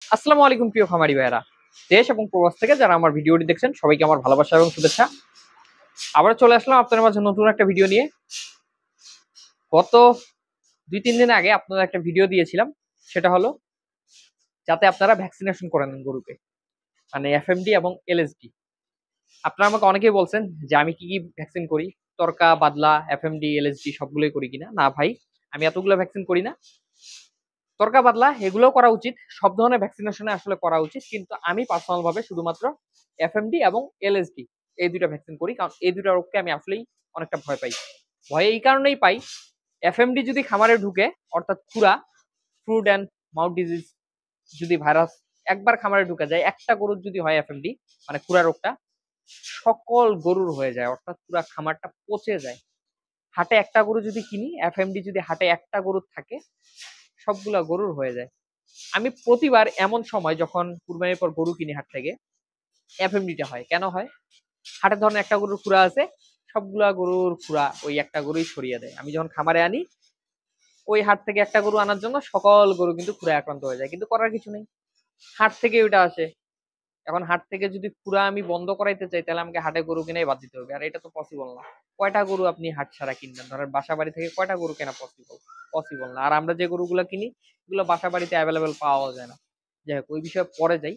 আসসালামু আলাইকুম প্রিয় খামারি ভাইয়েরা, দেশ এবং প্রবাস থেকে যারা আমার ভিডিওটি দেখছেন সবাইকে আমার ভালোবাসা এবং শুভেচ্ছা। আবার চলে আসলাম আপনাদের মাঝে নতুন একটা ভিডিও নিয়ে। গত 2-3 দিন আগে আপনাদের একটা ভিডিও দিয়েছিলাম, সেটা হলো যাতে আপনারা ভ্যাকসিনেশন করে নেন গরুকে, মানে এফএমডি এবং এলএসডি। আপনারা আমাকে অনেকেই বলছেন যে আমি কি কি ভ্যাকসিন করি, তরকা বাদলা এফএমডি এলএসডি সবগুলোই করি কিনা। না ভাই, আমি এতগুলো ভ্যাকসিন করি না। তরকা বাদলা এগুলোও করা উচিত, সব ধরনের ভ্যাকসিনেশনে আসলে করা উচিত, কিন্তু আমি পার্সোনাল ভাবে শুধুমাত্র এফএমডি এবং এলএসডি এই দুইটা ভ্যাকসিন করি, কারণ এই দুইটা রোগকে আমি আসলেই অনেকটা ভয় পাই। ভয় এই কারণেই পাই, এফএমডি যদি খামারে ঢুকে, অর্থাৎ খুরা, ফুড অ্যান্ড মাউথ ডিজিজ যদি ভাইরাস একবার খামারে ঢুকে যায়, একটা গরুর যদি হয় এফএমডি মানে খুরা রোগটা, সকল গরুর হয়ে যায়, অর্থাৎ পুরা খামারটা পচে যায়। হাটে একটা গরু যদি কিনি, এফএমডি যদি হাটে একটা গরুর থাকে, সবগুলা গরুর হয়ে যায়। আমি প্রতিবার এমন সময় যখন কুরবানির পর গরু কিনি হাট থেকে, এফএমডিটা হয়। কেন হয়? হাটের ধরেন একটা গরুর খুরা আছে, সবগুলা গরুর খুরা ওই একটা গরুই ছড়িয়ে দেয়। আমি যখন খামারে আনি, ওই হাট থেকে একটা গরু আনার জন্য সকল গরু কিন্তু খুরায় আক্রান্ত হয়ে যায়, কিন্তু করার কিছু নেই, হাট থেকে ওইটা আসে। এখন হাট থেকে যদি খুরা আমি বন্ধ করাইতে চাই, তাহলে আমাকে হাটে গরু কিনাই বাদ দিতে হবে, আর এটা তো পসিবল না। কয়টা গরু আপনি হাট ছাড়া কিনবেন? ধরেন বাসা বাড়ি থেকে কয়টা গরু কেনা পসিবল? পসিবল না। আর আমরা যে গরুগুলো কিনি, এগুলো বাসা বাড়িতে অ্যাভেলেবেল পাওয়া যায় না। যাই হোক, ওই বিষয়ে পরে যাই।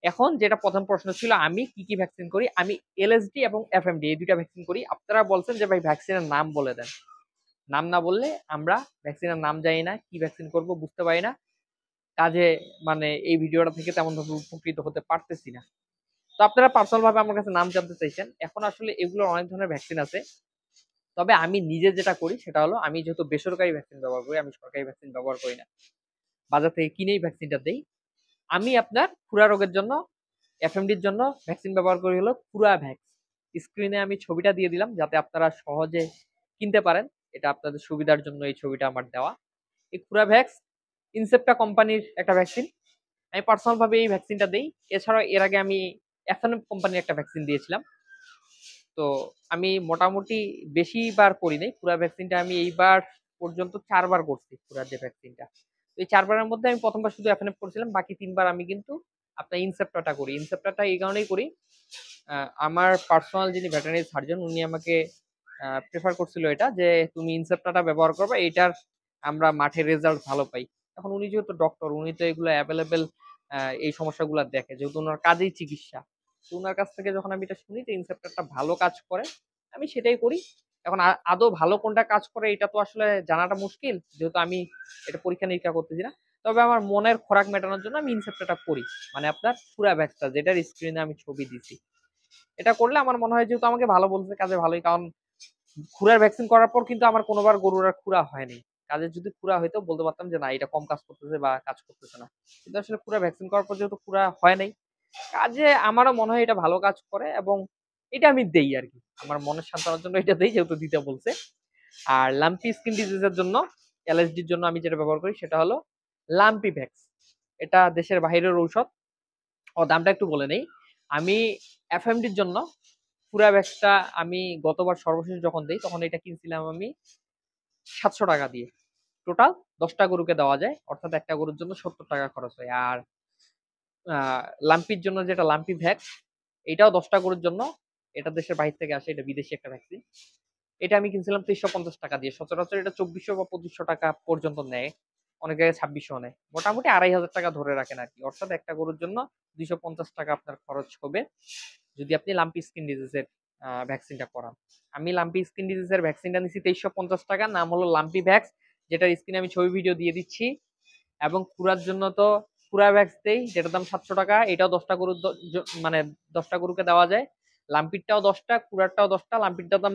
এখন যেটা প্রথম প্রশ্ন ছিল, আমি কি কি ভ্যাকসিন করি। আমি এলএসডি এবং এফএমডি এই দুইটা ভ্যাকসিন করি। আপনারা বলছেন যে ভাই ভ্যাকসিনের নাম বলে দেন। নাম না বললে আমরা ভ্যাকসিনের নাম জানি না, কি ভ্যাকসিন করব বুঝতে পারি না, কাজে মানে এই ভিডিওটা থেকে তেমন ভাবে উপকৃত হতে পারতেছি না। তো আপনারা পার্সোনাল ভাবে আমার কাছে নাম জানতে চাইছেন। এখন আসলে এগুলোর অনেক ধরনের ভ্যাকসিন আছে, তবে আমি নিজে যেটা করি সেটা হলো, আমি যেহেতু বেসরকারি ভ্যাকসিন ব্যবহার করি, আমি সরকারি ভ্যাকসিন ব্যবহার করি না, বাজার থেকে কিনেই ভ্যাকসিনটা দেই। আমি আপনার খুরা রোগের জন্য, এফএমডির জন্য ভ্যাকসিন ব্যবহার করি হলো পুরা ভ্যাক্স। স্ক্রিনে আমি ছবিটা দিয়ে দিলাম যাতে আপনারা সহজে কিনতে পারেন, এটা আপনাদের সুবিধার জন্য এই ছবিটা আমার দেওয়া। এই পুরা ভ্যাক্স ইনসেপ্টা কোম্পানির একটা ভ্যাকসিন। আমি পার্সোনাল ভাবে এই ভ্যাকসিনটা দেই। এছাড়াও এর আগে আমি এফএনএম কোম্পানির একটা ভ্যাকসিন দিয়েছিলাম। তো আমি মোটামুটি বেশিবার করি নাই, পুরা ভ্যাকসিনটা আমি এইবার পর্যন্ত 4 বার করছি পুরা যে ভ্যাকসিনটা। এই 4 বারের মধ্যে আমি প্রথমবার শুধু এফএনএফ করেছিলাম, বাকি 3 বার আমি কিন্তু আপনার ইনসেপ্টাটা করি। ইনসেপ্টাটা এই কারণেই করি, আমার পার্সোনাল যিনি ভেটেরিনারি সার্জন উনি আমাকে প্রেফার করছিল এটা, যে তুমি ইনসেপ্টাটা ব্যবহার করবে, এটার আমরা মাঠে রেজাল্ট ভালো পাই। এখন উনি যেহেতু ডক্টর, উনি তো এগুলো অ্যাভেলেবেল এই সমস্যাগুলো দেখে, যেহেতু ওনার কাজেই চিকিৎসা। তো ওনার কাছ থেকে যখন আমি এটা শুনি যে ইনসেপ্টারটা ভালো কাজ করে, আমি সেটাই করি। এখন আদৌ ভালো কোনটা কাজ করে এটা তো আসলে জানাটা মুশকিল, যেহেতু আমি এটা পরীক্ষা নিরীক্ষা করতেছি না। তবে আমার মনের খোরাক মেটানোর জন্য আমি ইনসেপ্টারটা করি, মানে আপনার পুরা ভ্যাক্সটা, যেটার স্ক্রিনে আমি ছবি দিছি। এটা করলে আমার মনে হয়, যেহেতু আমাকে ভালো বলছে, কাজে ভালোই। কারণ খুরার ভ্যাকসিন করার পর কিন্তু আমার কোনোবার গরুর আর খুরা হয়নি। কাজে যদি খুরা হইতো বলতে পারতাম যে না, এটা কম কাজ করতেছে বা কাজ করতেছে না। কিন্তু আসলে খুরা ভ্যাকসিন করার পর যেহেতু খুরা হয় নাই, কাজে আমারও মনে হয় এটা ভালো কাজ করে, এবং এটা আমি দেই আর কি, আমার মনের সান্ত্বনার জন্য এটা দেই, যেহেতু দিতে বলছে। আর লাম্পি স্কিন ডিজিজের জন্য, এলএসডির জন্য আমি যেটা ব্যবহার করি সেটা হলো লাম্পি ভ্যাক্স। এটা দেশের বাইরের ঔষধ। ও দামটা একটু বলে নেই। আমি এফএমডির জন্য পুরা ব্যাগটা আমি গতবার সর্বশেষ যখন দেই, তখন এটা কিনছিলাম আমি 700 টাকা দিয়ে। টোটাল 10টা গরুকে দেওয়া যায়, অর্থাৎ একটা গরুর জন্য 70 টাকা খরচ হয়। আর লাম্পির জন্য যেটা লাম্পি ভ্যাক্স, এটাও 10টা গরুর জন্য। এটা দেশের বাইরে থেকে আসে, এটা বিদেশি একটা ভ্যাকসিন। এটা আমি কিনছিলাম 350 টাকা দিয়ে। সচরাচর এটা 2400 বা 2500 টাকা পর্যন্ত নেয়, অনেক জায়গায় 2600 নেয়। মোটামুটি 2500 টাকা ধরে রাখেন আর কি। অর্থাৎ একটা গরুর জন্য 250 টাকা আপনার খরচ হবে যদি আপনি লাম্পি স্কিন ডিজিজের ভ্যাকসিনটা করান। আমি লাম্পি স্কিন ডিজিজের ভ্যাকসিনটা নিচ্ছি 2350 টাকা, নাম হলো লাম্পি ভ্যাক্স, যেটার স্ক্রিনে আমি ছবি ভিডিও দিয়ে দিচ্ছি। এবং খুরার জন্য তো খুরা ভ্যাক্স দেই, যেটার দাম 700 টাকা। এটাও 10টা গরুর মানে 10টা গরুকে দেওয়া যায়। লাম্পিরটাও 10টা, খুরারটাও 10টা। লাম্পিরটার দাম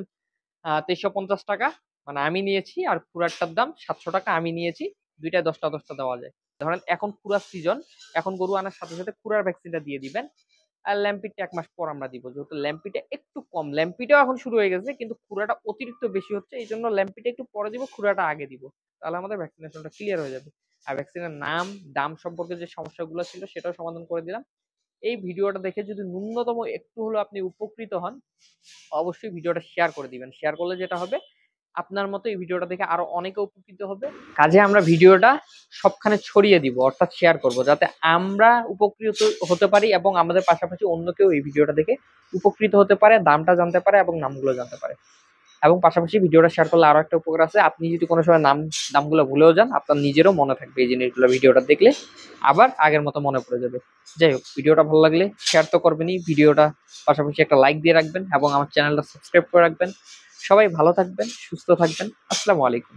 2350 টাকা, মানে আমি নিয়েছি, আর খুরারটার দাম 700 টাকা, আমি নিয়েছি। দুইটায় 10টা দেওয়া যায়। ধরেন এখন খুরার সিজন, এখন গরু আনার সাথে সাথে খুরার ভ্যাকসিনটা দিয়ে দিবেন। আর ল্যাম্পিটা 1 মাস পর আমরা দিব, যেহেতু ল্যাম্পিটা একটু কম। ল্যাম্পিটাও এখন শুরু হয়ে গেছে, কিন্তু খুরাটা অতিরিক্ত বেশি হচ্ছে, এই জন্য ল্যাম্পিটা একটু পরে দিব, খুরাটা আগে দিব। তাহলে আমাদের ভ্যাকসিনেশনটা ক্লিয়ার হয়ে যাবে। আর ভ্যাকসিনের নাম, দাম সম্পর্কে যে সমস্যাগুলো ছিল সেটাও সমাধান করে দিলাম। এই ভিডিওটা দেখে যদি ন্যূনতম একটু হলেও আপনি উপকৃত হন, অবশ্যই ভিডিওটা শেয়ার করে দিবেন। শেয়ার করলে যেটা হবে, আপনার মতো এই ভিডিওটা দেখে আরো অনেকে উপকৃত হবে। কাজে আমরা ভিডিওটা সবখানে ছড়িয়ে দিব, অর্থাৎ শেয়ার করব, যাতে আমরা উপকৃত হতে পারি এবং আমাদের পাশাপাশি অন্য কেউ এই ভিডিওটা দেখে উপকৃত হতে পারে, দামটা জানতে পারে এবং নামগুলো জানতে পারে। এবং পাশাপাশি ভিডিওটা শেয়ার করলে আরো একটা উপকার আছে, আপনি যদি কোনো সময় দামগুলো ভুলেও যান, আপনার নিজেরও মনে থাকবে এই জিনিসগুলো ভিডিওটা দেখলে, আবার আগের মতো মনে পড়ে যাবে। যাই হোক, ভিডিওটা ভালো লাগলে শেয়ার তো করবেনই, ভিডিওটা পাশাপাশি একটা লাইক দিয়ে রাখবেন এবং আমার চ্যানেলটা সাবস্ক্রাইব করে রাখবেন। সবাই ভালো থাকবেন, সুস্থ থাকবেন। আসসালামু আলাইকুম।